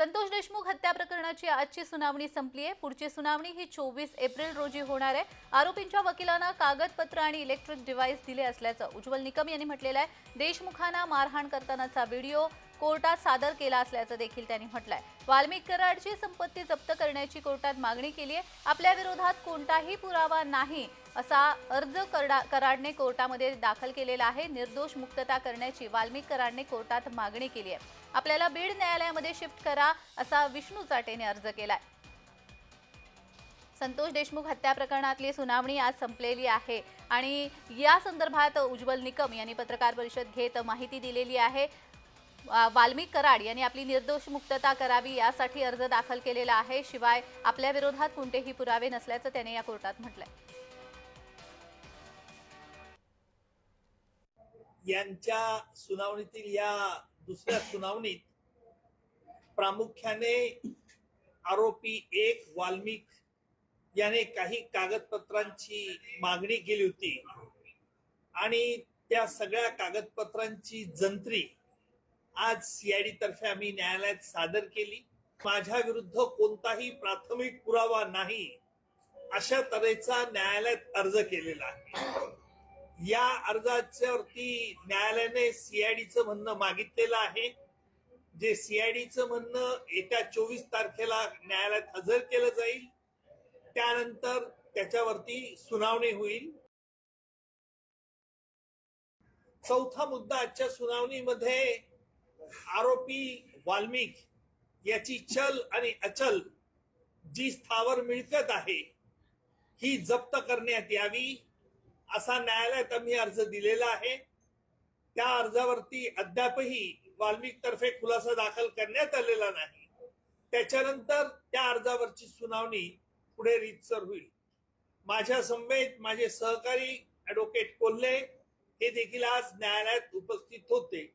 संतोष देशमुख हत्या प्रकरणाची आजची सुनावणी संपली आहे। पुढची सुनावणी ही 24 एप्रिल रोजी होणार आहे। आरोपींच्या वकिलांना कागदपत्र आणि इलेक्ट्रिक डिव्हाइस दिले असल्याचं उज्ज्वल निकम यांनी म्हटलेलं आहे। देशमुखांना मारहाण करतानाचा व्हिडिओ कोर्टात सादर केला असल्याचं देखील त्यांनी म्हटलंय। वाल्मिक कराडची संपत्ती जप्त करण्याची कोर्टात मागणी केली आहे। आपल्या विरोधात कोणताही पुरावा नाही असा अर्ज कराडने कोर्टामध्ये दाखल केलेला आहे। निर्दोष मुक्तता करण्याची वाल्मिक कराडने कोर्टात मागणी केली आहे। आपल्याला बीड न्यायालयामध्ये शिफ्ट करा असा विष्णू चाटेने अर्ज केलाय। संतोष देशमुख हत्या प्रकरणातली सुनावणी आज संपलेली आहे आणि या संदर्भात उज्ज्वल निकम यांनी पत्रकार परिषद घेत माहिती दिलेली आहे। वाल्मिक कराड यांनी आपली निर्दोष मुक्तता करावी यासाठी अर्ज दाखल केलेला आहे। शिवाय आपल्या विरोधात कोणतेही पुरावे नसल्याचं त्याने या कोर्टात म्हटलंय। यांच्या सुनावणीतील या दुसऱ्या सुनावणीत प्रामुख्याने आरोपी एक वाल्मिक याने काही कागदपत्रांची मागणी केली होती आणि त्या सगळ्या कागदपत्रांची जंत्री आज सीआयडी तर्फे आम्ही न्यायालयात सादर केली। माझ्या विरुद्ध कोणताही प्राथमिक पुरावा नाही अशा तऱ्हेचा न्यायालयात अर्ज केलेला आहे। या अर्जावरती न्यायालयाने सीआयडीचं म्हणणं मागितलेलं आहे, जे सीआयडीचं म्हणणं येत्या 24 तारखेला न्यायालयात हजर केलं जाईल। त्यानंतर त्याच्यावरती सुनावणी होईल। चौथा मुद्दा आजच्या सुनावणीमध्ये आरोपी वाल्मिक याची चल आणि अचल जी स्थावर मिळकत आहे ही जप्त करण्यात यावी असा न्यायालयात आम्ही अर्ज दिलेला आहे। त्या अर्जावरती अद्यापही वाल्मिक तर्फे खुलासा दाखल करण्यात आलेला नाही। त्याच्यानंतर त्या अर्जावरची सुनावणी पुढे रीतसर होईल। माझ्या समवेत माझे सहकारी ऍडव्होकेट कोल्हे हे देखील आज न्यायालयात उपस्थित होते।